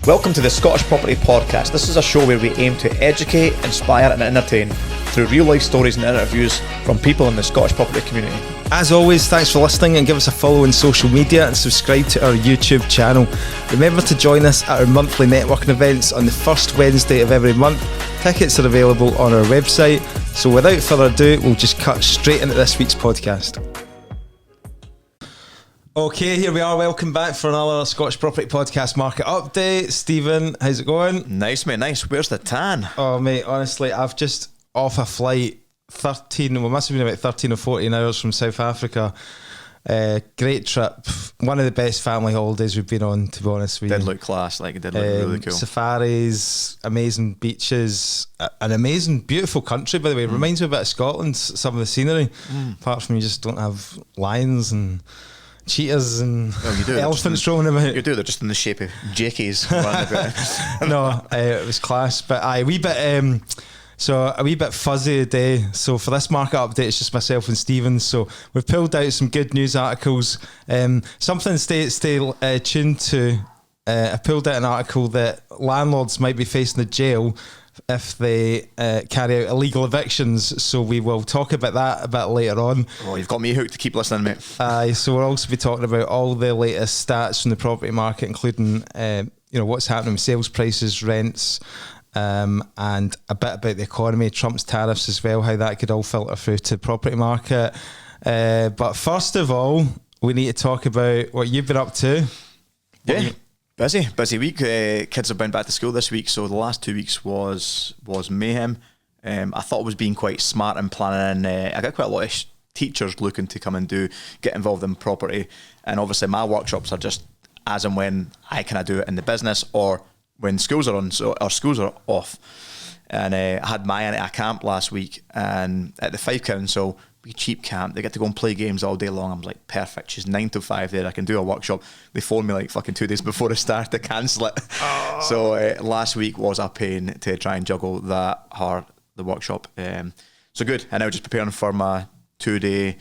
Welcome to the Scottish Property Podcast. This is a show where we aim to educate, inspire and entertain through real life stories and interviews from people in the Scottish property community. As always, thanks for listening and give us a follow on social media and subscribe to our YouTube channel. Remember to join us at our monthly networking events on the first Wednesday of every month. Tickets are available on our website. So without further ado, we'll just cut straight into this week's podcast. Okay, here we are. Welcome back for another Scottish Property Podcast market update. Stephen, how's it going? Nice, mate, nice. Where's the tan? Oh, mate, honestly, I've just off a flight, must have been about 13 or 14 hours from South Africa. Great trip. One of the best family holidays we've been on, to be honest with you. Did look class, like it did look really cool. Safaris, amazing beaches, an amazing, beautiful country, by the way. It reminds me a bit of Scotland, some of the scenery. Apart from you just don't have lions and cheetahs and elephants roaming about. You do, they're just in the shape of jakies. No, it was class. But a wee bit fuzzy today. So for this market update, it's just myself and Stephen. So we've pulled out some good news articles. Something stay tuned to. I pulled out an article that landlords might be facing the jail if they carry out illegal evictions. So we will talk about that a bit later on. Oh, you've got me hooked to keep listening, mate. So we'll also be talking about all the latest stats from the property market, including what's happening with sales prices, rents, and a bit about the economy, Trump's tariffs as well, how that could all filter through to the property market. But first of all, we need to talk about what you've been up to. Yeah. Busy week. Kids have been back to school this week, so the last 2 weeks was mayhem. I thought I was being quite smart in planning, and I got quite a lot of teachers looking to come and get involved in property, and obviously my workshops are just as and when I kind of do it in the business or when schools are on, so our schools are off. And I had Maya at a camp last week, and at the Fife Council, we cheap camp, they get to go and play games all day long. I'm like, perfect, she's 9 to 5 there, I can do a workshop. They phoned me like fucking 2 days before the start to cancel it. So last week was a pain to try and juggle that hard, the workshop. So good, and now just preparing for my 2-day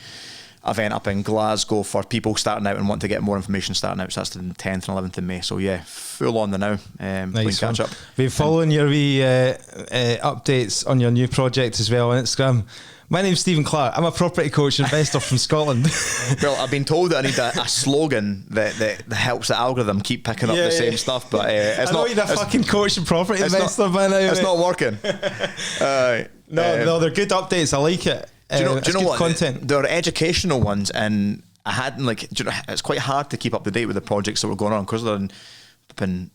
event up in Glasgow for people starting out and want to get more information starting out. So that's the 10th and 11th of May. So yeah, full on the now. Nice catch up. We're following your wee updates on your new project as well on Instagram. My name's Stephen Clark. I'm a property coach and investor from Scotland. Well, I've been told that I need a slogan that helps the algorithm keep picking up the same stuff, but it's not. I know you're a fucking coach and property investor by now. It's not working. No, they're good updates. I like it. Do you know what? Content. They're educational ones, and I hadn't it's quite hard to keep up to date with the projects that were going on because they're in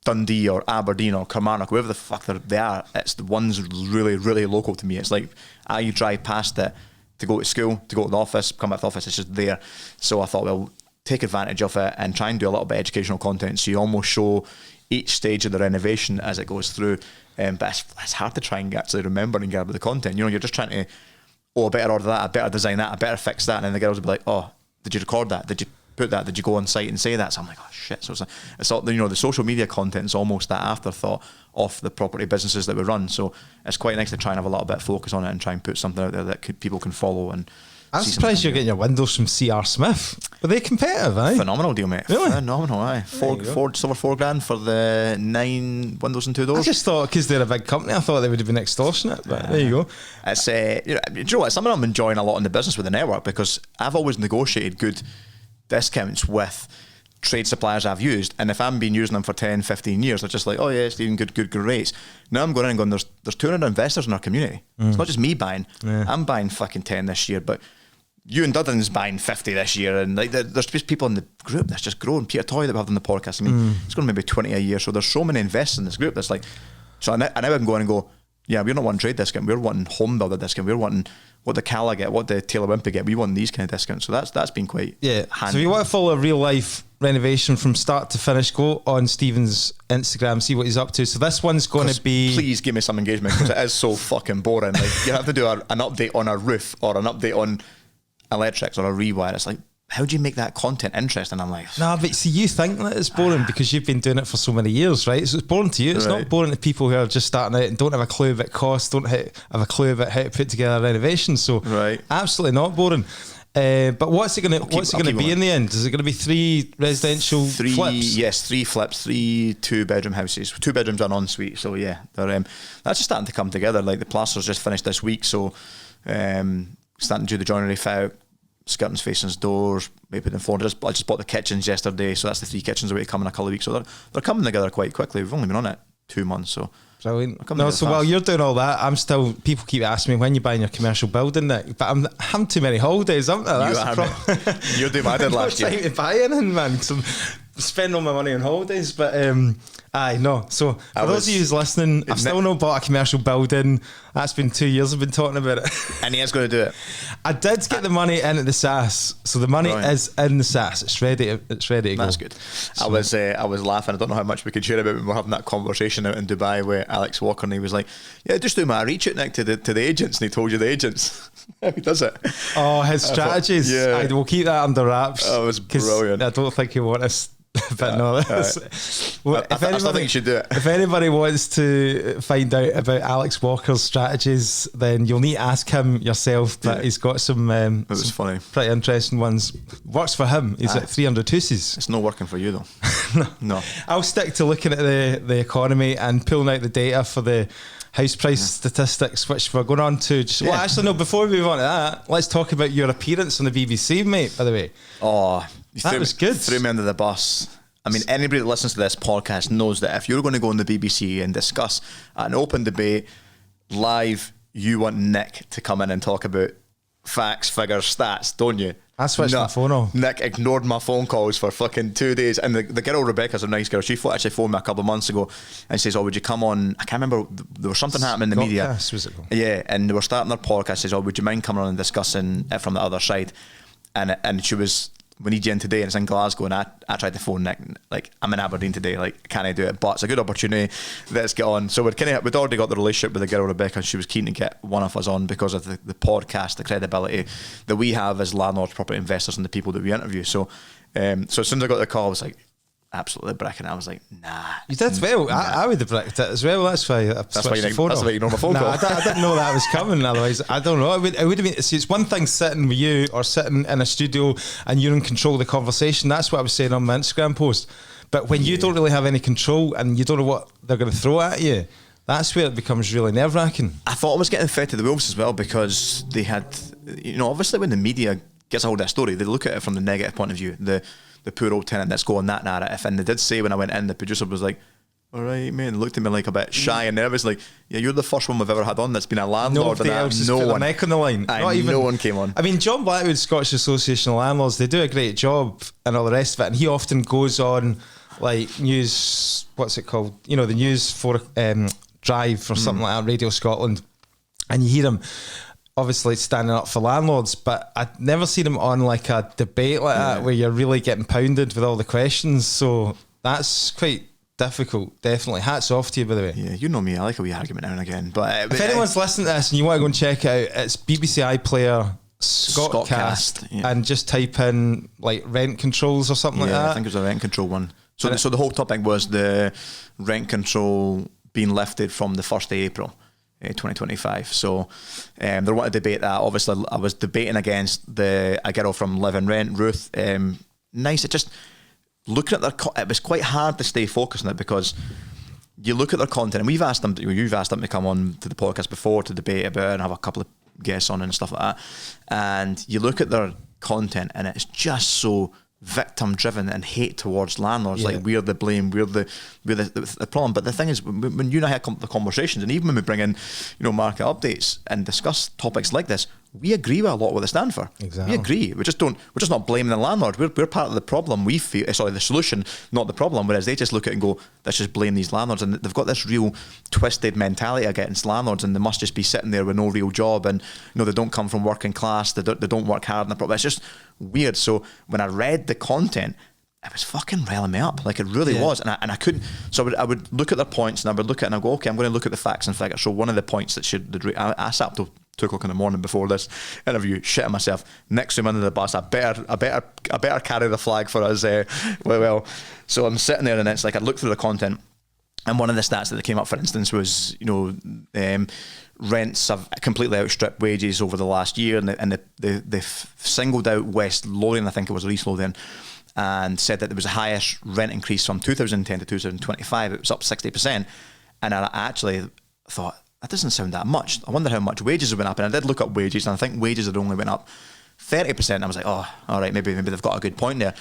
Dundee or Aberdeen or Kilmarnock, wherever the fuck they are. It's the ones really, really local to me. It's like I drive past it to go to school, to go to the office, come back to the office, it's just there. So I thought, well, take advantage of it and try and do a little bit of educational content, so you almost show each stage of the renovation as it goes through. But it's hard to try and actually remember and get about the content. You're just trying to, I better order that, I better design that, I better fix that, and then the girls will be like, oh, did you record that? Did you put that? Did you go on site and say that? So I'm like, oh shit. So it's all, the social media content is almost that afterthought of the property businesses that we run. So it's quite nice to try and have a little bit of focus on it and try and put something out there that people can follow. And I'm surprised you're getting your windows from C.R. Smith. Were they competitive, eh? Phenomenal deal, mate. Really? Phenomenal, aye. Just over $4,000 for the 9 windows and 2 doors. I just thought, because they're a big company, I thought they would have been extortionate, but there you go. It's, do you know what, something I'm enjoying a lot in the business with the network, because I've always negotiated good discounts with trade suppliers I've used, and if I'm been using them for 10, 15 years, they're just like, oh yeah, it's even good rates. Now I'm going in and going, there's 200 investors in our community. It's not just me buying. I'm buying fucking 10 this year, but you and Dudden's buying 50 this year, and like there's just people in the group that's just growing. Peter Toy that we have on the podcast, I mean, it's going to maybe 20 a year, so there's so many investors in this group that's like, so I now I can go in and go, yeah, we're not wanting trade discount, we're wanting home builder discount, we're wanting what the Cala get, what the Taylor Wimpey get, we want these kind of discounts. So that's been quite handy. So if you want to follow a real life renovation from start to finish, go on Stephen's Instagram, see what he's up to. So this one's going to be... Please give me some engagement, because it is so fucking boring. Like, you have to do an update on a roof or an update on electrics or a rewire. It's like, how do you make that content interesting? I'm like... Nah, but see, you think that it's boring because you've been doing it for so many years, right? So it's boring to you. It's not boring to people who are just starting out and don't have a clue about cost, don't have a clue about how to put together a renovation. So absolutely not boring. But what's it going to be in the end? Is it going to be 3 residential flips? Yes, 3 flips, 3 2-bedroom houses. 2 bedrooms and ensuite. So yeah, they're that's just starting to come together. Like the plaster's just finished this week, so starting to do the joinery fit out, skirtings, facings, doors, maybe the floor. I just bought the kitchens yesterday, so that's the 3 kitchens away to come in a couple of weeks. So they're coming together quite quickly. We've only been on it 2 months, so. Brilliant. No, so while you're doing all that, I'm still. People keep asking me when you're buying your commercial building, Nick. But I'm having too many holidays, aren't I? That's you're doing what I did last year. No time to buy anything, man. Because I'm spending all my money on holidays. But no. So for those of you who's listening, I've still not bought a commercial building. That's been 2 years I've been talking about it. And he is going to do it. I did get the money into the SAS, so the money is in the SAS. It's ready. It's ready to go. That's good. So, I was laughing. I don't know how much we could share about it when we were having that conversation out in Dubai with Alex Walker, and he was like, "Yeah, just do my reach out, Nick, to the agents," and he told you the agents. He does it. Oh, his strategies. Yeah, we'll keep that under wraps. Oh, it was brilliant. I don't think he want us. But no, I still think you should do it. If anybody wants to find out about Alex Walker's strategies, then you'll need to ask him yourself. But he's got some funny, pretty interesting ones. Works for him. He's at 300 Tuesdays. It's not working for you though. No. I'll stick to looking at the economy and pulling out the data for the house price statistics, which we're going on to. Well, actually, no, before we move on to that, let's talk about your appearance on the BBC, mate, by the way. Oh, that was good. Threw me under the bus. I mean, anybody that listens to this podcast knows that if you're going to go on the BBC and discuss an open debate live, you want Nick to come in and talk about facts, figures, stats, don't you? I switched my phone off. Nick ignored my phone calls for fucking 2 days. And the girl, Rebecca's a nice girl. She actually phoned me a couple of months ago and says, "Oh, would you come on?" I can't remember. There was something happening in the media. Was it called? Yeah, and they were starting their podcast. Says, "Oh, would you mind coming on and discussing it from the other side?" And she was, "We need you in today," and it's in Glasgow. And I tried to phone Nick, like, "I'm in Aberdeen today, like, can I do it?" But it's a good opportunity. Let's get on. So we'd already got the relationship with the girl Rebecca, and she was keen to get one of us on because of the podcast, the credibility that we have as landlords, property investors, and the people that we interview. So as soon as I got the call, I was like, absolutely bricking. I was like, nah. You did well. I would have bricked it as well. That's why I switched the phone off. That's why you know my phone call. I didn't know that was coming. Otherwise, I don't know. It would have been. See, it's one thing sitting with you or sitting in a studio and you're in control of the conversation. That's what I was saying on my Instagram post. But when you don't really have any control and you don't know what they're going to throw at you, that's where it becomes really nerve-wracking. I thought I was getting fed to the wolves as well because they had, obviously when the media gets a hold of a story, they look at it from the negative point of view. The poor old tenant that's going that narrative. And they did say when I went in, the producer was like, "All right, mate," and looked at me like a bit shy and nervous, like, "Yeah, you're the first one we've ever had on that's been a landlord." Nobody else has put their neck on the line. No one came on. I mean, John Blackwood, Scottish Association of Landlords, they do a great job and all the rest of it. And he often goes on like news, what's it called? The news for Drive or something like that, Radio Scotland. And you hear him obviously standing up for landlords, but I'd never seen him on like a debate like that where you're really getting pounded with all the questions. So that's quite difficult, definitely. Hats off to you, by the way. Yeah, you know me, I like a wee argument now and again. But if anyone's listening to this and you want to go and check it out, it's BBC iPlayer Scotcast, and just type in like rent controls or something like that. I think it was a rent control one. So the whole topic was the rent control being lifted from the 1st of April 2025. So they want to debate that. Obviously, I was debating against a girl from Live and Rent, Ruth. Nice. It just looking at it was quite hard to stay focused on it because you look at their content, and you've asked them to come on to the podcast before to debate about it and have a couple of guests on and stuff like that. And you look at their content, and it's just so victim driven and hate towards landlords, like we're the blame, we're the problem. But the thing is, when you and I had the conversations, and even when we bring in market updates and discuss topics like this, we agree with a lot of what they stand for. Exactly. We agree. We're just not blaming the landlord. We're part of the problem. We feel the solution, not the problem. Whereas they just look at it and go, let's just blame these landlords. And they've got this real twisted mentality against landlords, and they must just be sitting there with no real job, and they don't come from working class. They don't work hard in the problem. It's just weird. So when I read the content, it was fucking riling me up. Like, it really was. And I couldn't. So I would look at their points, and I would look at it and I go, okay, I'm going to look at the facts and figures. So one of the points that I sat up till 2 o'clock in the morning before this interview, shitting myself. Next to him under the bus, I better carry the flag for us. Well. So I'm sitting there, and it's like I look through the content, And one of the stats that came up, for instance, was, rents have completely outstripped wages over the last year, and they singled out West Lothian, I think it was East Lothian, and said that there was the highest rent increase from 2010 to 2025. It was up 60%. And I actually thought, that doesn't sound that much. I wonder how much wages have been up. And I did look up wages, and I think wages had only went up 30%. I was like, oh, all right, maybe they've got a good point there.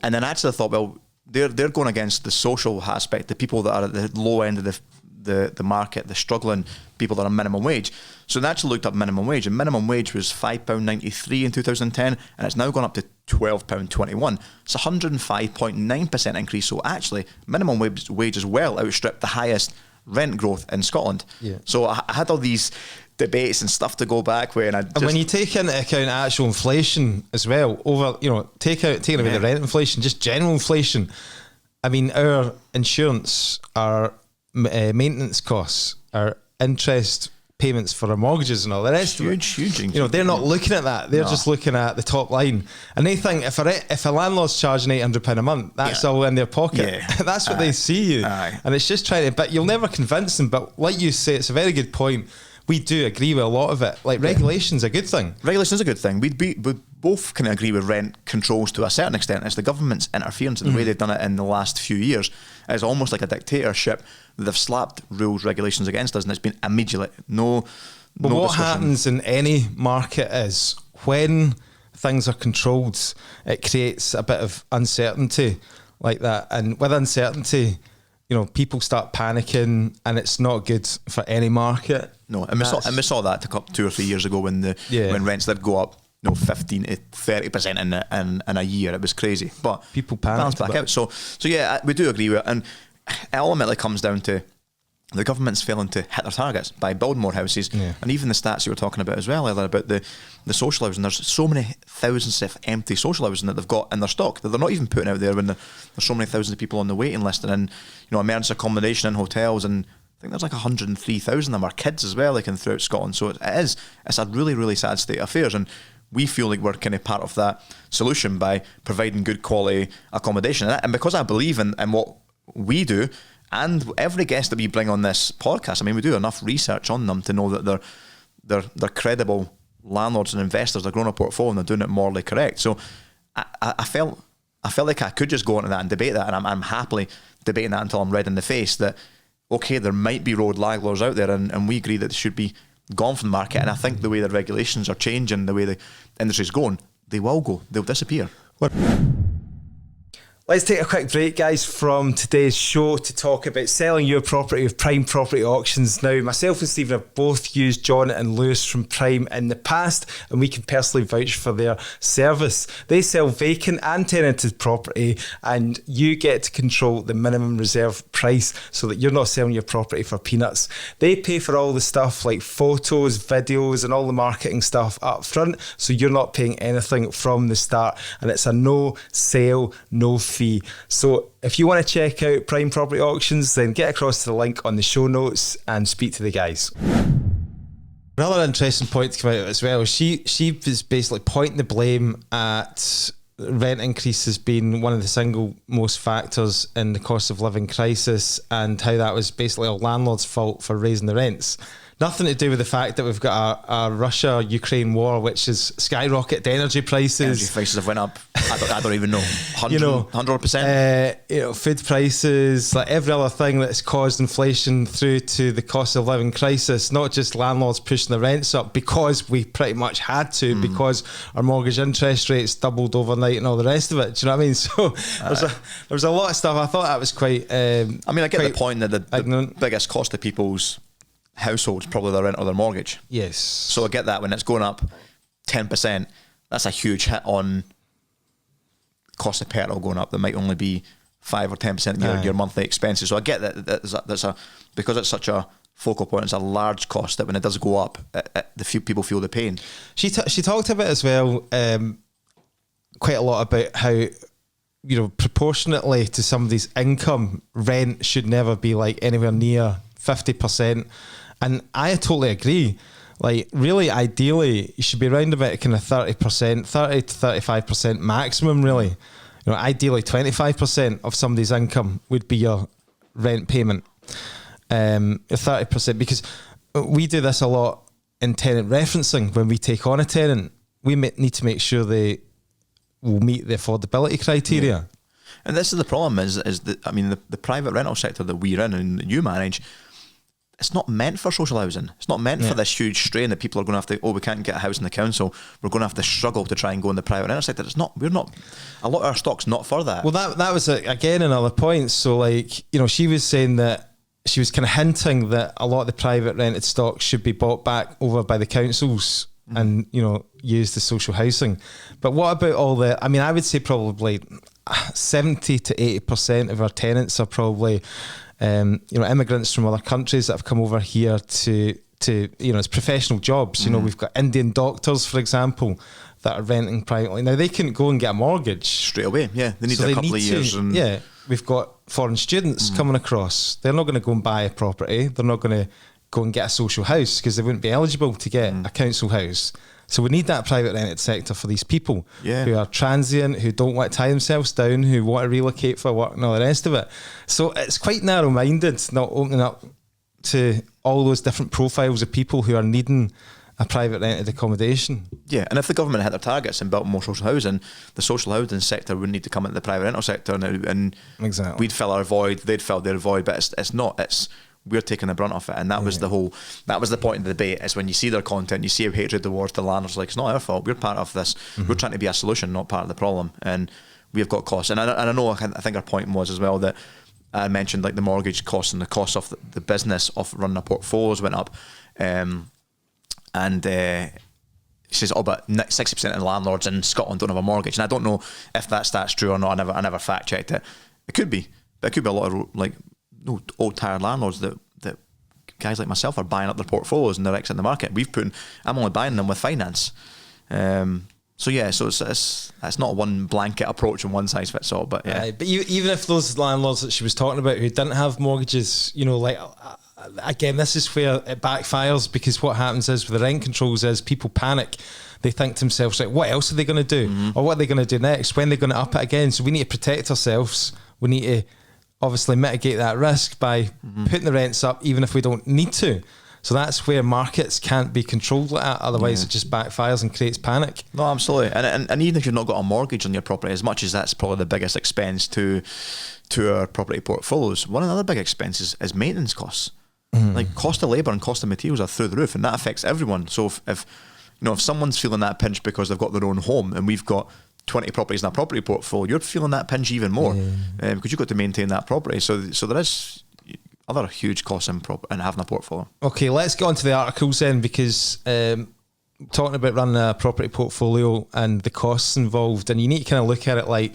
And then actually I thought, well, they're going against the social aspect, the people that are at the low end of the market, the struggling people that are minimum wage. So I actually looked up minimum wage, and minimum wage was £5.93 in 2010, and it's now gone up to £12.21. It's a 105.9% increase. So actually, minimum wage as well outstripped the highest rent growth in Scotland. Yeah. So I had all these debates and stuff to go back with, and when you take into account actual inflation as well, over taking away the rent inflation, just general inflation. I mean, our insurance, our maintenance costs, our interest payments for our mortgages and all the rest of it. Huge. They're not looking at that. They're just looking at the top line, and they think if a landlord's charging £800 a month, that's all in their pocket. Yeah. That's what they see you, and it's just trying to. But you'll never convince them. But like you say, it's a very good point. We do agree with a lot of it. Like, regulation's a good thing. Regulation's a good thing. We'd both kind of agree with rent controls to a certain extent. It's the government's interference in the way they've done it in the last few years. It's almost like a dictatorship. They've slapped rules, regulations against us, and it's been immediate. No what discussion. Happens in any market is when things are controlled, it creates a bit of uncertainty like that. And with uncertainty, people start panicking, and it's not good for any market. No, and we saw that 2 or 3 years ago when rents did go up, 15 to 30% in a year. It was crazy, but people panicked back out. So yeah, we do agree with it, and it ultimately comes down to the government's failing to hit their targets by building more houses, and even the stats you were talking about as well earlier about the social housing. There's so many thousands of empty social housing that they've got in their stock that they're not even putting out there when there's so many thousands of people on the waiting list, and emergency accommodation in hotels, and I think there's like 103,000 of them are kids as well, like throughout Scotland. So it's a really, really sad state of affairs, and we feel like we're kind of part of that solution by providing good quality accommodation. And because I believe in what we do, and every guest that we bring on this podcast, I mean, we do enough research on them to know that they're credible landlords and investors. They're growing a portfolio and they're doing it morally correct. So I felt like I could just go into that and debate that, and I'm happily debating that until I'm red in the face that, okay, there might be road landlords out there, and we agree that they should be gone from the market. And I think the way the regulations are changing, the way the industry's going, they will go. They'll disappear. Let's take a quick break, guys, from today's show to talk about selling your property with Prime Property Auctions. Now, myself and Stephen have both used John and Lewis from Prime in the past, and we can personally vouch for their service. They sell vacant and tenanted property, and you get to control the minimum reserve price so that you're not selling your property for peanuts. They pay for all the stuff like photos, videos, and all the marketing stuff up front, so you're not paying anything from the start, and it's a no sale, no fee. So if you want to check out Prime Property Auctions, then get across to the link on the show notes and speak to the guys. Another interesting point to come out as well, she was basically pointing the blame at rent increases being one of the single most factors in the cost of living crisis, and how that was basically a landlord's fault for raising the rents. Nothing to do with the fact that we've got a Russia-Ukraine war, which has skyrocketed energy prices. Energy prices have went up. I don't even know. 100%. Food prices, like every other thing that's caused inflation through to the cost of living crisis. Not just landlords pushing the rents up because we pretty much had to, because our mortgage interest rates doubled overnight and all the rest of it. Do you know what I mean? So there was a lot of stuff. I thought that was quite. I get the point that the biggest cost of people's households probably their rent or their mortgage. Yes. So I get that when it's going up 10%, that's a huge hit on cost of petrol going up. That might only be 5 or 10% of your monthly expenses. So I get that because it's such a focal point, it's a large cost that when it does go up, the few people feel the pain. She talked about as well quite a lot about how, proportionately to somebody's income, rent should never be like anywhere near 50%. And I totally agree. Like, really, ideally, you should be around about kind of 30%, 30 to 35% maximum, really. Ideally, 25% of somebody's income would be your rent payment. 30%, because we do this a lot in tenant referencing. When we take on a tenant, we need to make sure they will meet the affordability criteria. Yeah. And this is the problem is that, I mean, the private rental sector that we're in and you manage, it's not meant for social housing. It's not meant for this huge strain that people are going to have to, we can't get a house in the council. We're going to have to struggle to try and go in the private rental sector. A lot of our stock's not for that. Well, that was, again, another point. So, like, she was saying that she was kind of hinting that a lot of the private rented stock should be bought back over by the councils and, used as social housing. But what about all I would say probably 70 to 80% of our tenants are probably immigrants from other countries that have come over here to it's professional jobs. We've got Indian doctors, for example, that are renting privately. Now, they couldn't go and get a mortgage straight away. Yeah, they need a couple of years. We've got foreign students coming across. They're not going to go and buy a property. They're not going to go and get a social house because they wouldn't be eligible to get a council house. So we need that private rented sector for these people who are transient, who don't want to tie themselves down, who want to relocate for work and all the rest of it. So it's quite narrow-minded, not opening up to all those different profiles of people who are needing a private rented accommodation. Yeah, and if the government hit their targets and built more social housing, the social housing sector would need to come into the private rental sector and exactly. We'd fill our void, they'd fill their void, but it's not, we're taking the brunt of it, and that was that was the point of the debate. Is when you see their content, you see how hatred towards the landlords, like, it's not our fault, we're part of this. We're trying to be a solution, not part of the problem, and we've got costs. And I know, I think our point was as well that I mentioned, like, the mortgage costs and the cost of the business of running a portfolios went up, and he says, but 60% of landlords in Scotland don't have a mortgage, and I don't know if that stat's true or not. I never fact checked it. It could be, but it could be a lot of, like, old tired landlords that guys like myself are buying up their portfolios and they're exiting the market. I'm only buying them with finance. So it's not one blanket approach and one size fits all. But yeah. But even if those landlords that she was talking about who didn't have mortgages, again, this is where it backfires, because what happens is with the rent controls is people panic. They think to themselves, like, what else are they going to do? Or what are they going to do next? When are they going to up it again? So we need to protect ourselves. We need to obviously mitigate that risk by putting the rents up, even if we don't need to. So that's where markets can't be controlled like that. Otherwise, it just backfires and creates panic. No, absolutely. And even if you've not got a mortgage on your property, as much as that's probably the biggest expense to our property portfolios, one of the other big expenses is maintenance costs. Like, cost of labour and cost of materials are through the roof, and that affects everyone. So if someone's feeling that pinch because they've got their own home, and we've got 20 properties in a property portfolio, you're feeling that pinch even more because you've got to maintain that property. So there is other huge costs in having a portfolio. Okay, let's get on to the articles then, because talking about running a property portfolio and the costs involved, and you need to kind of look at it like,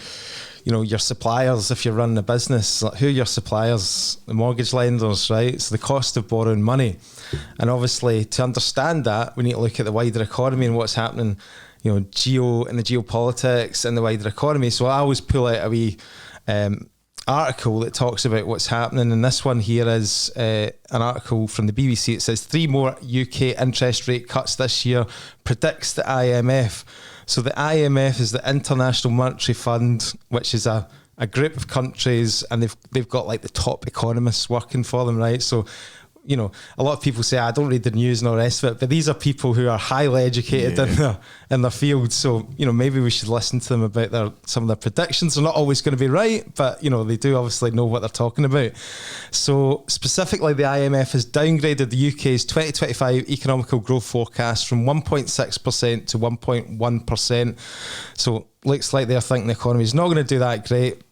your suppliers. If you're running a business, like, who are your suppliers? The mortgage lenders, right? So the cost of borrowing money. And obviously, to understand that, we need to look at the wider economy and what's happening, and the geopolitics and the wider economy. So I always pull out a wee article that talks about what's happening, and this one here is an article from the BBC. It says 3 more UK interest rate cuts this year, predicts the IMF. So the IMF is the International Monetary Fund, which is a group of countries, and they've got, like, the top economists working for them, right? So, a lot of people say, I don't read the news and all the rest of it, but these are people who are highly educated in their field. So, maybe we should listen to them about some of their predictions. They're not always going to be right, but, they do obviously know what they're talking about. So specifically, the IMF has downgraded the UK's 2025 economical growth forecast from 1.6% to 1.1%. So looks like they're thinking the economy is not going to do that great.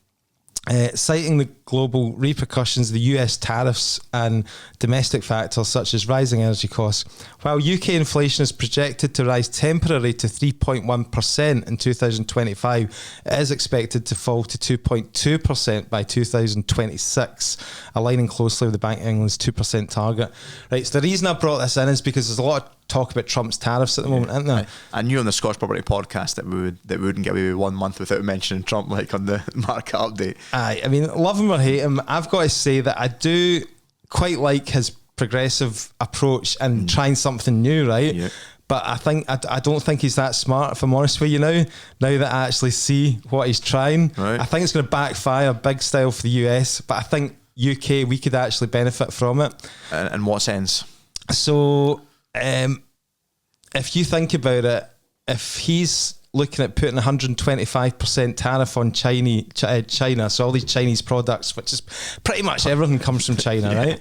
Citing the global repercussions of the US tariffs and domestic factors such as rising energy costs. While UK inflation is projected to rise temporarily to 3.1% in 2025, it is expected to fall to 2.2% by 2026, aligning closely with the Bank of England's 2% target. Right, so the reason I brought this in is because there's a lot of talk about Trump's tariffs at the moment, isn't there? I knew on the Scottish Property podcast that we wouldn't get away with 1 month without mentioning Trump, like on the market update. I mean, love him or hate him, I've got to say that I do quite like his progressive approach and trying something new, right? Yeah. But I don't think he's that smart, if I'm honest with you now that I actually see what he's trying. Right. I think it's going to backfire big style for the US, but I think UK, we could actually benefit from it. In what sense? So, if you think about it, if he's looking at putting 125% tariff on China, so all these Chinese products, which is pretty much everything comes from China, right?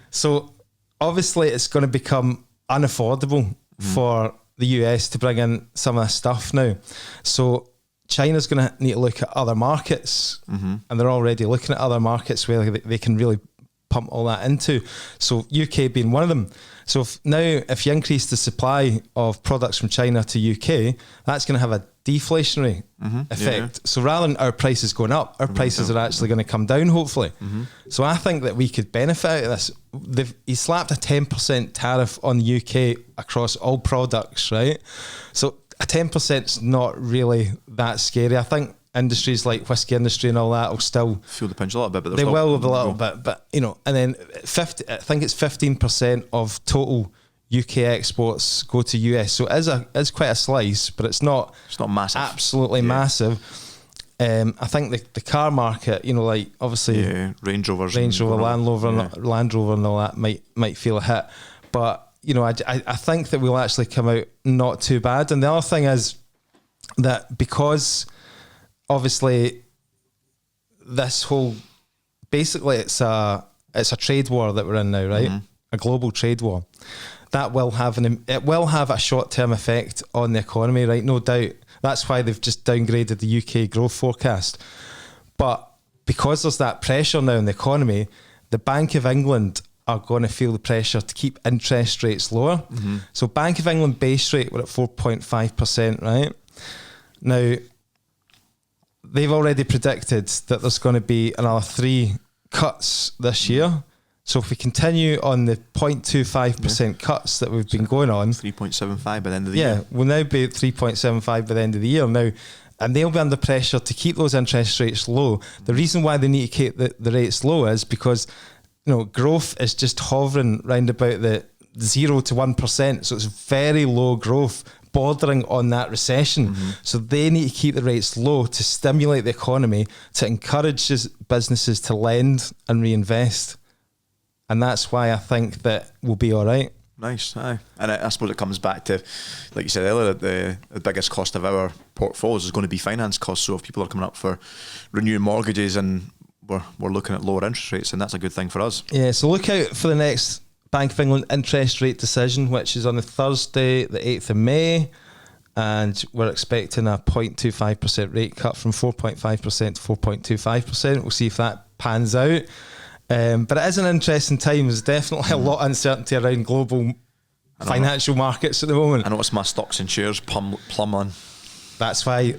So obviously it's going to become unaffordable for the US to bring in some of this stuff now. So China's going to need to look at other markets, and they're already looking at other markets where they can really pump all that into. So UK being one of them. So if you increase the supply of products from China to UK, that's going to have a deflationary effect. So rather than our prices going up, our prices are actually going to come down, hopefully. So I think that we could benefit out of this. He slapped a 10% tariff on the UK across all products, right? So a 10% is not really that scary. I think industries like whiskey industry and all that will still feel the pinch a little bit, but they will a little bit. But and then I think it's 15% of total UK exports go to US. So it is quite a slice, but it's not massive, absolutely massive. I think the car market, like obviously Range Rover, Land Rover, and all that might feel a hit, but I think that we'll actually come out not too bad. And the other thing is that because obviously this whole, basically it's a trade war that we're in now, right? A global trade war. That will have a short-term effect on the economy, right? No doubt. That's why they've just downgraded the UK growth forecast. But because there's that pressure now in the economy, the Bank of England are going to feel the pressure to keep interest rates lower. So Bank of England base rate, we're at 4.5%, right? Now, they've already predicted that there's going to be another 3 cuts this year. So if we continue on the 0.25% cuts that we've been going on, 3.75 by the end of the year. Yeah, we'll now be at 3.75 by the end of the year now, and they'll be under pressure to keep those interest rates low. The reason why they need to keep the rates low is because growth is just hovering round about the 0 to 1%. So it's very low growth, bordering on that recession. So they need to keep the rates low to stimulate the economy, to encourage businesses to lend and reinvest. And that's why I think that we'll be all right. Nice, aye. And I suppose it comes back to, like you said earlier, the biggest cost of our portfolios is going to be finance costs. So if people are coming up for renewing mortgages and we're looking at lower interest rates, and that's a good thing for us. Yeah, so look out for the next Bank of England interest rate decision, which is on the Thursday, the 8th of May. And we're expecting a 0.25% rate cut from 4.5% to 4.25%. We'll see if that pans out. But it is an interesting time. There's definitely a lot of uncertainty around global financial markets at the moment. I noticed my stocks and shares plummeting. That's why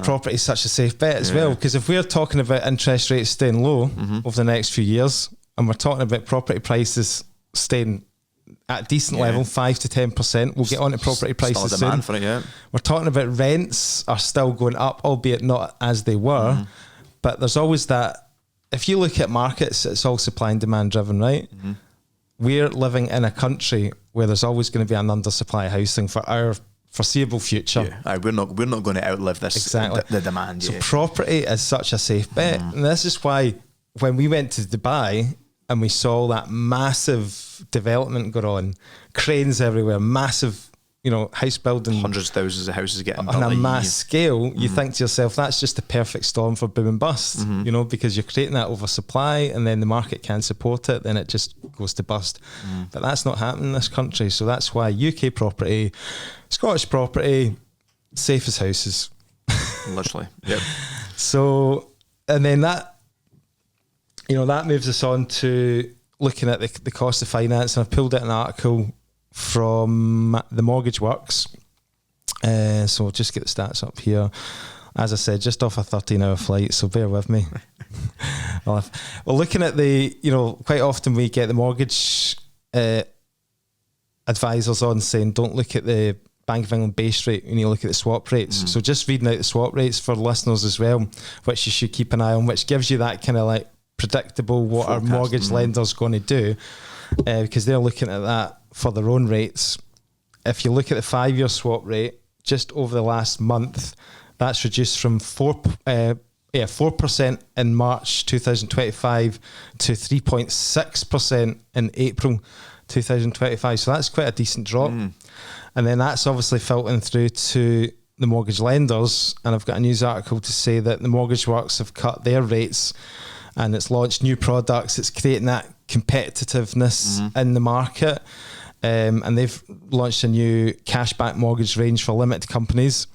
property is such a safe bet as well. Because if we're talking about interest rates staying low over the next few years, and we're talking about property prices staying at a decent level, 5 to 10%, we'll get on to property prices still a demand soon. For it, We're talking about rents are still going up, albeit not as they were. But there's always that. If you look at markets, it's all supply and demand driven, right? We're living in a country where there's always going to be an undersupply of housing for our foreseeable future. Aye, we're not going to outlive this. Exactly. The demand. So property is such a safe bet, and this is why when we went to Dubai and we saw that massive development go on, cranes everywhere, massive, house building, hundreds of thousands of houses getting built on a mass scale. You think to yourself, that's just the perfect storm for boom and bust, because you're creating that oversupply, and then the market can't support it, then it just goes to bust. But that's not happening in this country. So that's why UK property, Scottish property, safe as houses. Literally. Yep. So, and then that moves us on to looking at the cost of finance. And I've pulled out an article from the Mortgage Works. So we'll just get the stats up here. As I said, just off a 13-hour flight, so bear with me. Well, looking at quite often we get the mortgage advisors on saying, don't look at the Bank of England base rate, you need to look at the swap rates. So just reading out the swap rates for listeners as well, which you should keep an eye on, which gives you that kind of like predictable what forecast, our mortgage lender's going to do, because they're looking at that for their own rates. If you look at the 5-year swap rate, just over the last month, that's reduced from 4.8% 4% in March 2025 to 3.6% in April 2025. So that's quite a decent drop. And then that's obviously filtering through to the mortgage lenders. And I've got a news article to say that the Mortgage Works have cut their rates and it's launched new products. It's creating that competitiveness in the market. And they've launched a new cashback mortgage range for limited companies.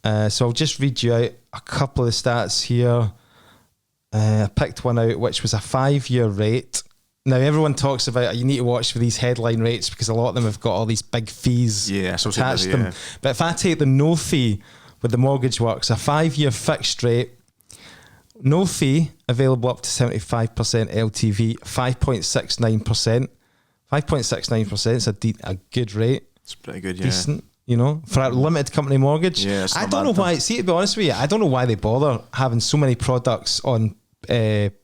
So I'll just read you out a couple of stats here. I picked one out, which was a 5-year rate. Now, everyone talks about you need to watch for these headline rates because a lot of them have got all these big fees attached to them. But if I take the no fee with the Mortgage Works, a 5-year fixed rate, no fee, available up to 75% LTV, 5.69%. 5.69% is a good rate. It's pretty good, decent, for a limited company mortgage. Yeah, I don't know why. See, to be honest with you, I don't know why they bother having so many products on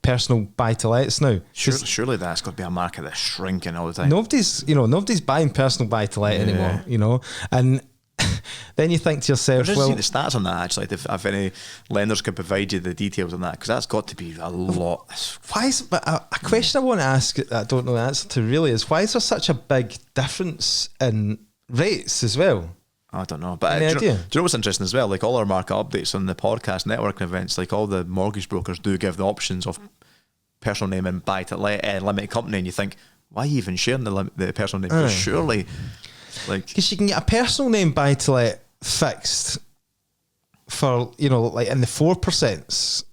personal buy-to-lets now. Surely that's got to be a market that's shrinking all the time. Nobody's buying personal buy-to-let anymore. And then you think to yourself, see the stats on that actually. If any lenders could provide you the details on that, because that's got to be a lot. Why is? But a question I want to ask that I don't know the answer to really is, why is there such a big difference in rates as well? I don't know, but do you know what's interesting as well? Like all our market updates on the podcast networking events, like all the mortgage brokers do give the options of personal name and buy to let limited company, and you think, why are you even sharing the personal name? Because surely, because you can get a personal name buy to let fixed for like in the 4%.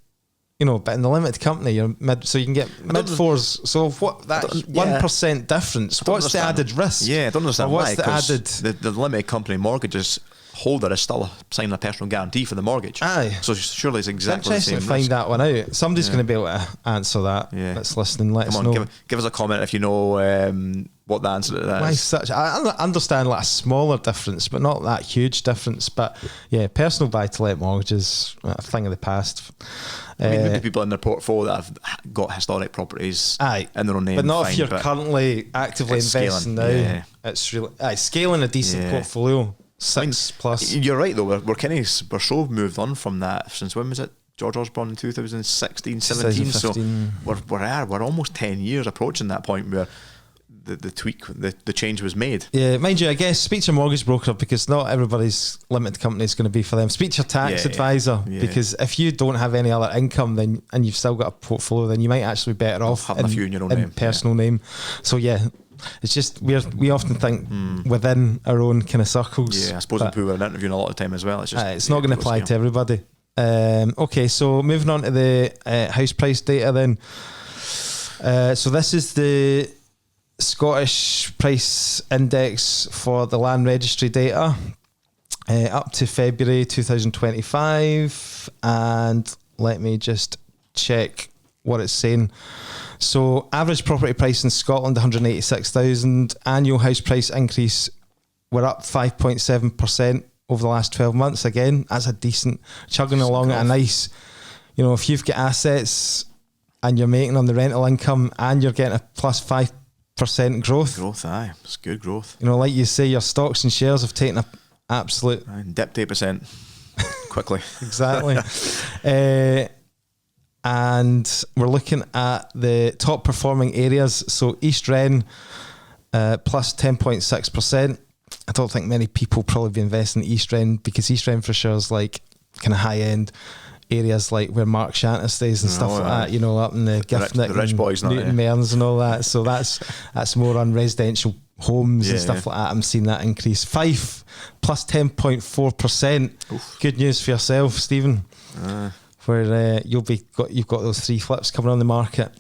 But in the limited company, you're mid, so you can get mid fours. So what that 1% difference? What's the added risk? Yeah, I don't understand why. The limited company mortgages holder is still signing a personal guarantee for the mortgage. Aye. So surely it's exactly the same. Interesting to find that one out. Somebody's going to be able to answer that. Yeah. That's listening. Let us know. Give us a comment if you know what the answer to that is. I understand like a smaller difference, but not that huge difference. But yeah, personal buy-to-let mortgages, a thing of the past. Maybe people in their portfolio that have got historic properties in their own name. But not if you're currently actively investing now. Yeah. It's really scaling a decent portfolio. 6+. You're right though. We're so moved on from that since when was it? George Osborne in 2016, 17. So we're almost 10 years approaching that point where the tweak, the change was made. Yeah, mind you, I guess speak to your mortgage broker because not everybody's limited company is going to be for them. Speak to your tax advisor because if you don't have any other income and you've still got a portfolio, then you might actually be better off having a few in your own name, personal name. So it's just we often think within our own kind of circles. Yeah, I suppose people are interviewing a lot of the time as well. It's just it's not going to apply to everybody. Okay, so moving on to the house price data then. So this is the Scottish Price Index for the Land Registry data up to February 2025, and let me just check what it's saying. So average property price in Scotland 186,000, annual house price increase, we're up 5.7% over the last 12 months. Again, that's a decent chugging along at a nice, if you've got assets and you're making on the rental income and you're getting a plus 5% growth. Aye, it's good growth. Like you say, your stocks and shares have taken a absolute dipped 8% quickly. Exactly. And we're looking at the top performing areas. So East Ren plus 10.6%. I don't think many people probably be investing in East Ren because East Renfrewshire is like kind of high end areas like where Mark Shanter stays and stuff like that, up in the Giffnick, the rich boys, Newton Mearns and all that. So that's more on residential homes and stuff like that. I'm seeing that increase. Fife plus 10.4%. Good news for yourself, Stephen. Where you've got those 3 flips coming on the market.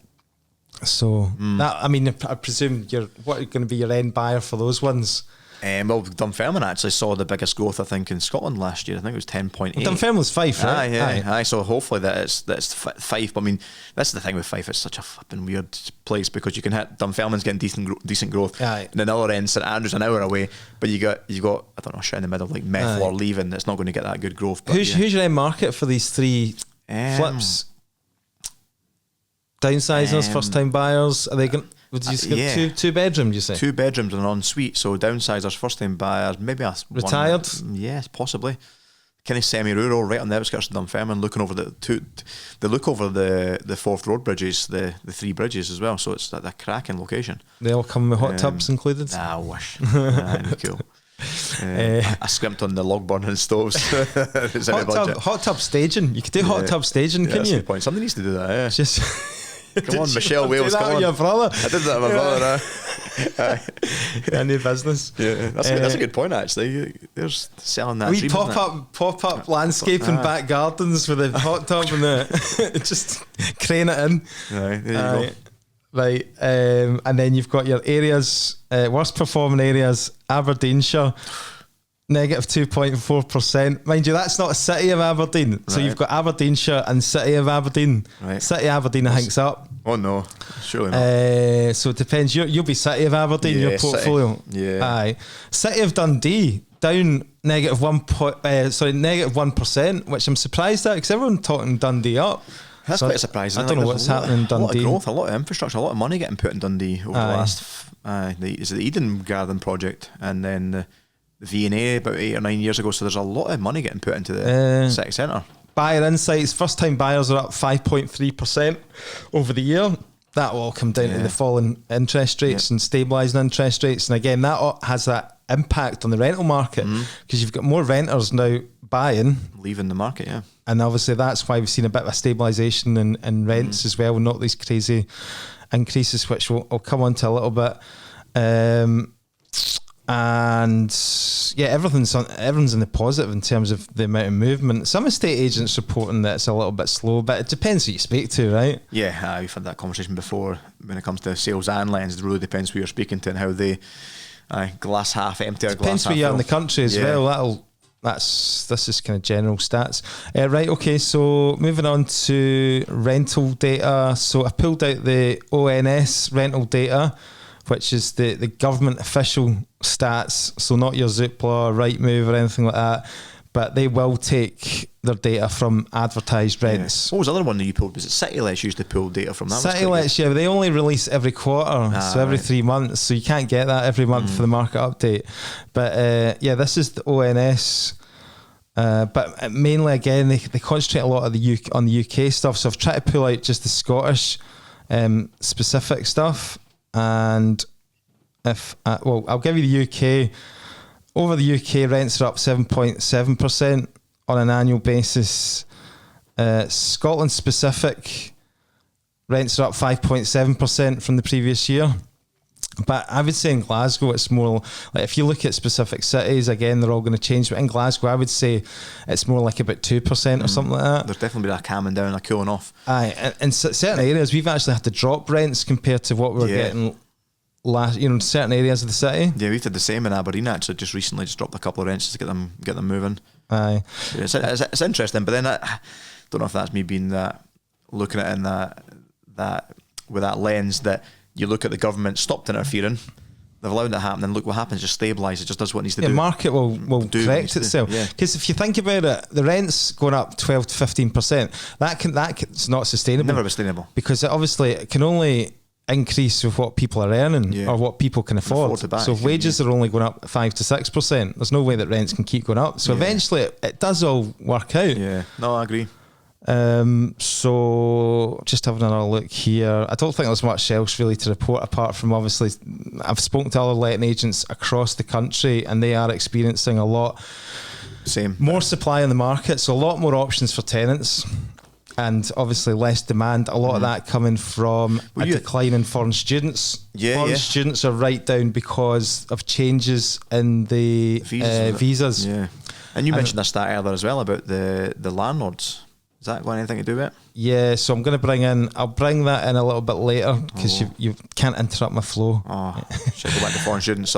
So that, I presume what are going to be your end buyer for those ones? Well, Dunfermline actually saw the biggest growth I think in Scotland last year. I think it was 10.8. Well, Dunfermline's Fife, right? Aye. So hopefully that's Fife. But that's the thing with Fife. It's such a flipping weird place because you can hit Dunfermline's getting decent growth, and then the other end St Andrews an hour away. But you got I don't know, shit in the middle like Meth or Leaving. That's not going to get that good growth. But who's your end market for these 3 flips? Downsizers, first time buyers. Are they going? Would you say 2 bedroom? You say 2 bedrooms and an ensuite. So downsizers, first time buyers, maybe retired. Yes, possibly. kind of semi-rural, right on the outskirts of Dunfermline, looking over they look over the Forth Road bridges, the 3 bridges as well. So it's a cracking location. They all come with hot tubs included. I wish. That'd be cool. I scrimped on the log burning stoves. Hot tub staging. You could do hut tub staging, couldn't that's you? a good point. Somebody needs to do that. Yeah. Just come on, Michelle Wales. Come on, your brother. I did that with my brother. A new business. Yeah, that's a good point. Actually, there's selling that. We pop up landscaping back gardens with a hot tub and just crane it in. Right, there you go. Right, and then you've got your areas, worst performing areas, Aberdeenshire, negative 2.4%. Mind you, that's not a city of Aberdeen. Right. So you've got Aberdeenshire and City of Aberdeen. Right. City of Aberdeen, I think's up. Oh no, surely not. So it depends. You'll be City of Aberdeen, your portfolio. City. Yeah. Aye. City of Dundee, down negative 1%, which I'm surprised at because everyone talking Dundee up. That's quite surprising. I don't know what's happening in Dundee. A lot of growth, a lot of infrastructure, a lot of money getting put in Dundee over the last. Is it the Eden Garden project, and then the V&A about 8 or 9 years ago. So there's a lot of money getting put into the city centre. Buyer insights: first time buyers are up 5.3% over the year. That will all come down to the falling interest rates and stabilising interest rates. And again, that has that impact on the rental market because you've got more renters now leaving the market, and obviously that's why we've seen a bit of a stabilisation in rents as well, not these crazy increases, which we'll come on to a little bit. And everything's in the positive in terms of the amount of movement. Some estate agents reporting that it's a little bit slow, but it depends who you speak to, right? Yeah, we've had that conversation before. When it comes to sales and lends, it really depends who you're speaking to and how they glass half empty or glass half full. Depends where you are in the country as well. This is kind of general stats. Right, okay, so moving on to rental data. So I pulled out the ONS rental data, which is the government official stats, so not your Zoopla, Rightmove or anything like that, but they will take their data from advertised rents. What was the other one that you pulled? Was it CityLets usually pull data from that? CityLets, but they only release every quarter, so every 3 months, so you can't get that every month for the market update. But this is the ONS. But mainly, again, they concentrate a lot of on the UK stuff, so I've tried to pull out just the Scottish specific stuff. And I'll give you the UK. Over the UK, rents are up 7.7% on an annual basis. Scotland specific rents are up 5.7% from the previous year. But I would say in Glasgow, it's more like if you look at specific cities, again, they're all going to change. But in Glasgow, I would say it's more like about 2% or something like that. There's definitely been a calming down, a cooling off. Aye, in certain areas, we've actually had to drop rents compared to what we were getting last. In certain areas of the city. Yeah, we did the same in Aberdeen. Actually, just recently, dropped a couple of rents to get them moving. Aye, it's interesting. But then I don't know if that's me being looking at it in that with that lens that. You look at the government stopped interfering, they've allowed it to happen, and look what happens, just stabilise it, just does what it needs to do. The market will correct itself. Because if you think about it, the rent's going up 12 to 15%. That's not sustainable. Never sustainable. Because it can only increase with what people are earning or what people can afford. So if wages are only going up 5 to 6%, there's no way that rents can keep going up. So eventually it does all work out. Yeah, no, I agree. So just having another look here, I don't think there's much else really to report apart from obviously I've spoken to other letting agents across the country and they are experiencing a lot more supply in the market, so a lot more options for tenants and obviously less demand. A lot of that coming from a decline in foreign students. Foreign students are right down because of changes in the visas. And you mentioned a stat earlier as well about the landlords. Has that got anything to do with it? Yeah, so I'll bring that in a little bit later because you can't interrupt my flow. Should I go back to foreign students?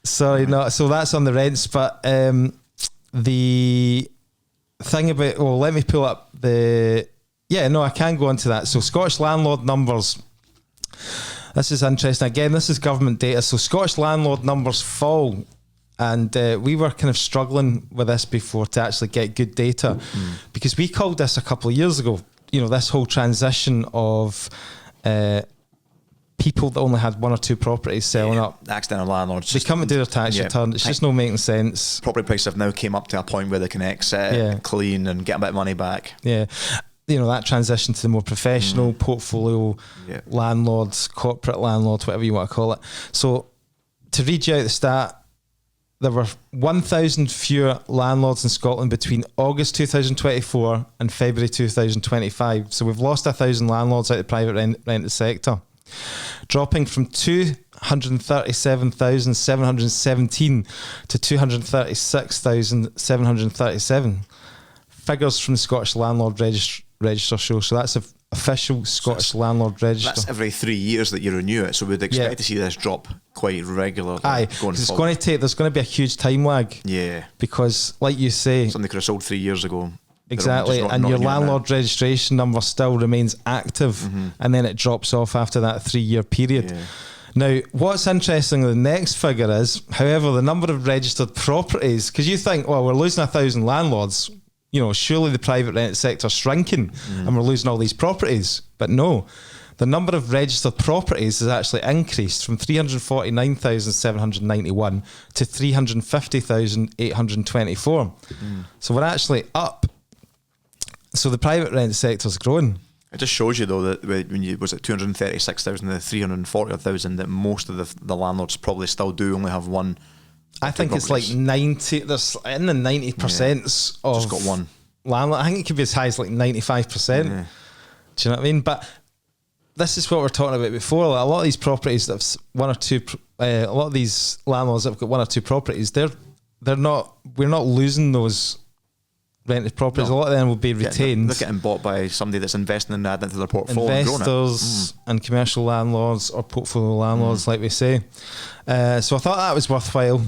Sorry, no. So that's on the rents, but the thing about let me pull up I can go into that. So Scottish landlord numbers. This is interesting. Again, this is government data. So Scottish landlord numbers fall. And we were kind of struggling with this before to actually get good data because we called this a couple of years ago, this whole transition of people that only had one or two properties selling up. Accidental landlords. They come and do their tax return. It's just not making sense. Property prices have now came up to a point where they can exit, clean, and get a bit of money back. Yeah. You know, that transition to the more professional portfolio landlords, corporate landlords, whatever you want to call it. So to read you out the stat, there were 1,000 fewer landlords in Scotland between August 2024 and February 2025. So we've lost 1,000 landlords out of the private rented sector, dropping from 237,717 to 236,737. Figures from the Scottish Landlord Register show. So that's an official Scottish Landlord Register. That's every 3 years that you renew it. So we'd expect to see this drop quite regularly. It's going to take. There's going to be a huge time lag. Yeah, because like you say, something could have sold 3 years ago. Exactly, and your landlord registration number still remains active, and then it drops off after that 3 year period. Yeah. Now, what's interesting, the next figure is, however, the number of registered properties, because you think, well, we're losing 1,000 landlords, you know, surely the private rent sector's shrinking and we're losing all these properties. But no, the number of registered properties has actually increased from 349,791 to 350,824. So we're actually up. So the private rent sector's growing. It just shows you, though, that when you was it 236,000 to 340,000, that most of the landlords probably still do only have one. I think it's like 90. There's in the 90% of just got one landlord. I think it could be as high as like 95%. Do you know what I mean? But this is what we're talking about before. Like a lot of these properties that have one or two. A lot of these landlords that have got one or two properties. They're not. We're not losing those rented properties. No. A lot of them will be retained. They're getting bought by somebody that's investing in that into their portfolio. Investors and commercial landlords or portfolio landlords, like we say. So I thought that was worthwhile.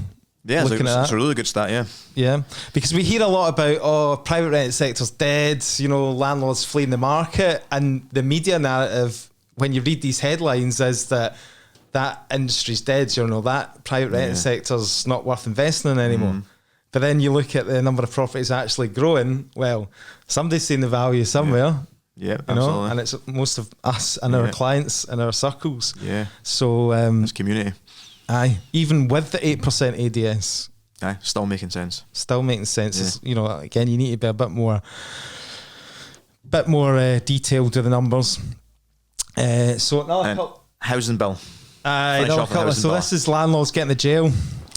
Yeah, it's a really good stat, Yeah, because we hear a lot about, private rent sector's dead, you know, landlords fleeing the market, and the media narrative, when you read these headlines, is that industry's dead, you know, that private rent sector's not worth investing in anymore. But then you look at the number of properties actually growing, well, somebody's seen the value somewhere. Yeah, you know, and it's most of us and our clients and our circles. Yeah. So it's community. Aye, even with the 8% ADS. Aye, still making sense. Still making sense. Yeah. You know, again, you need to be a bit more detailed with the numbers. So another housing bill. So this is landlords getting the jail.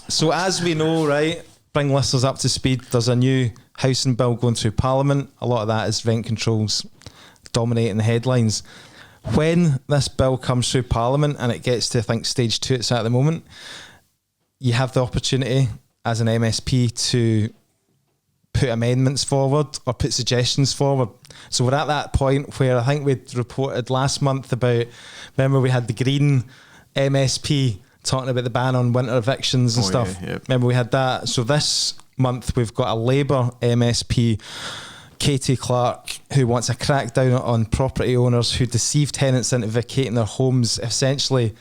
So as we know, right, bring listeners up to speed, there's a new housing bill going through Parliament. A lot of that is rent controls dominating the headlines. When this bill comes through Parliament and it gets to, I think, stage 2 it's at the moment, you have the opportunity as an MSP to put amendments forward or put suggestions forward. So we're at that point where I think we'd reported last month about, remember we had the Green MSP talking about the ban on winter evictions and stuff. Yeah, yep. Remember we had that. So this month we've got a Labour MSP, Katie Clark, who wants a crackdown on property owners who deceive tenants into vacating their homes, essentially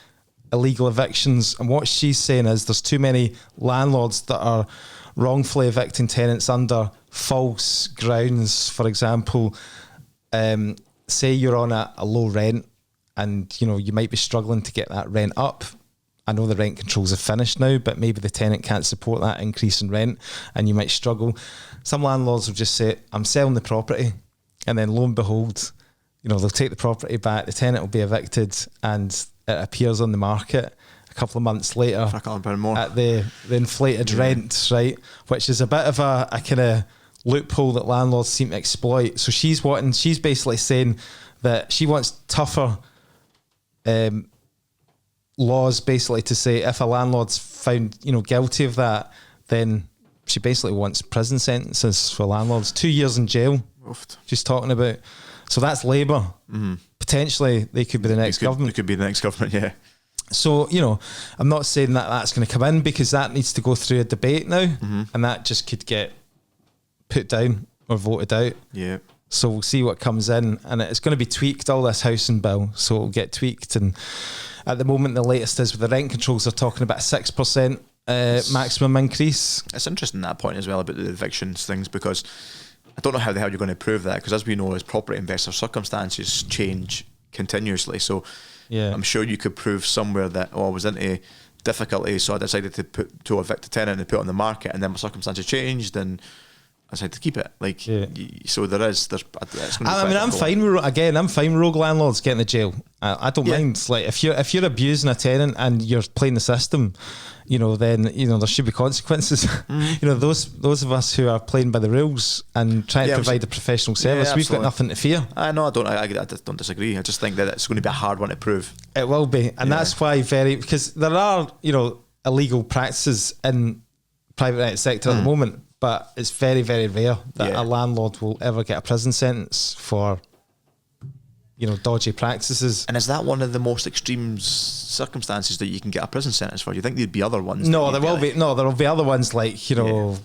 illegal evictions. And what she's saying is there's too many landlords that are wrongfully evicting tenants under false grounds. For example, say you're on a low rent and you know you might be struggling to get that rent up. I know the rent controls are finished now, but maybe the tenant can't support that increase in rent and you might struggle. Some landlords will just say, I'm selling the property. And then lo and behold, you know, they'll take the property back, the tenant will be evicted and it appears on the market a couple of months later at the inflated rent, right? Which is a bit of a kind of loophole that landlords seem to exploit. So she's basically saying that she wants tougher laws basically to say if a landlord's found, you know, guilty of that, then she basically wants prison sentences for landlords, 2 years in jail. Oofed. She's talking about. So that's Labour. Potentially they could be the next government. It could be the next government, yeah. So, you know, I'm not saying that that's going to come in because that needs to go through a debate now and that just could get put down or voted out. Yeah. So we'll see what comes in and it's going to be tweaked, all this housing bill. So it'll get tweaked. And at the moment, the latest is with the rent controls, they're talking about 6% maximum increase. It's interesting that point as well about the evictions things because I don't know how the hell you're going to prove that because as we know, as property investor, circumstances change continuously. So Yeah. I'm sure you could prove somewhere that, I was into difficulty, so I decided to evict the tenant and put it on the market, and then my circumstances changed, and I decided to keep it. Like, so there's. It's gonna be I'm fine with rogue landlords getting the jail. I don't mind. Like, if you're abusing a tenant and you're playing the system, then there should be consequences. Those of us who are playing by the rules and trying to provide a professional service, we've got nothing to fear. I don't disagree. I just think that it's going to be a hard one to prove. It will be, and that's why because there are illegal practices in private rented sector at the moment. But it's very, very rare that a landlord will ever get a prison sentence for, dodgy practices. And is that one of the most extreme circumstances that you can get a prison sentence for? Do you think there'd be other ones? No, there will be. No, there will be other ones like, I don't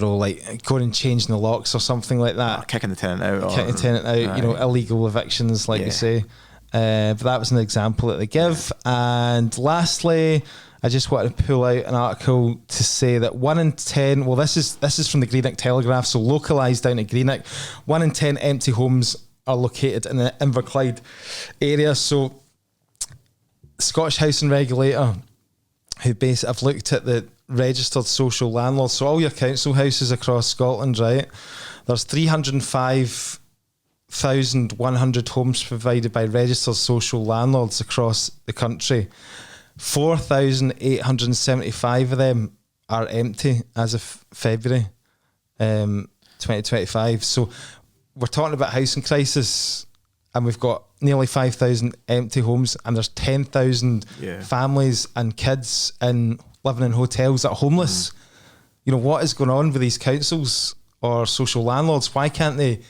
know, like going and changing the locks or something like that. Or kicking the tenant out. Kicking the tenant out, illegal evictions, like you say. But that was an example that they give. And lastly, I just wanted to pull out an article to say that 1 in 10, well, this is from the Greenock Telegraph, so localised down at Greenock, 1 in 10 empty homes are located in the Inverclyde area. So Scottish Housing Regulator, who have looked at the registered social landlords, so all your council houses across Scotland, right? There's 305,100 homes provided by registered social landlords across the country. 4,875 of them are empty as of February 2025. So we're talking about housing crisis, and we've got nearly 5,000 empty homes, and there's 10,000 families and kids living in hotels that are homeless. What is going on with these councils or social landlords? Why can't they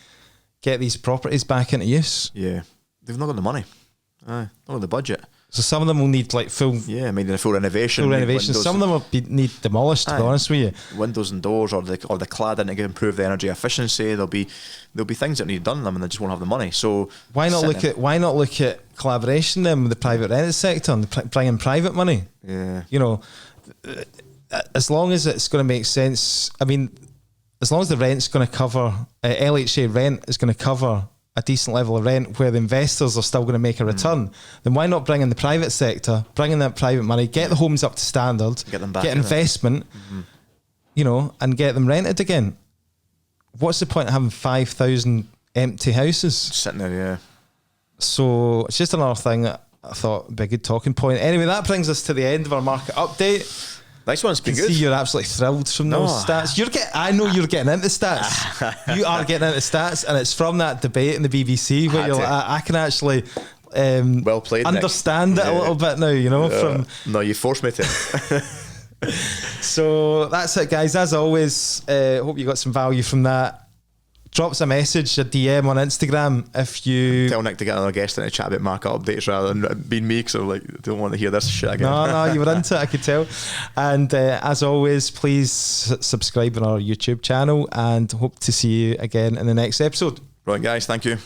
get these properties back into use? Yeah, they've not got the money. Not got the budget. So some of them will need like full renovation. Some of them will need demolished. To be honest with you, windows and doors, or the cladding to improve the energy efficiency. There'll be things that need done to them, and they just won't have the money. So why not look at collaboration then with the private rented sector and bring in private money? Yeah, as long as it's going to make sense. I mean, as long as the rent's going to cover LHA rent is going to cover a decent level of rent where the investors are still going to make a return, then why not bring in the private sector, bring in that private money, get the homes up to standard, get them back, get investment, and get them rented again? What's the point of having 5,000 empty houses sitting there? Yeah. So it's just another thing that I thought would be a good talking point. Anyway, that brings us to the end of our market update. Nice one's been good. See, you're absolutely thrilled from those stats. I know you're getting into stats. You are getting into stats, and it's from that debate in the BBC where you're like, I can actually well played, understand it a little bit now. No, you forced me to. So that's it, guys. As always, hope you got some value from that. Drop us a message, a DM on Instagram if you... Tell Nick to get another guest in to chat about market updates rather than being me, because I don't want to hear this shit again. No, you were into it, I could tell. And as always, please subscribe on our YouTube channel, and hope to see you again in the next episode. Right, guys, thank you.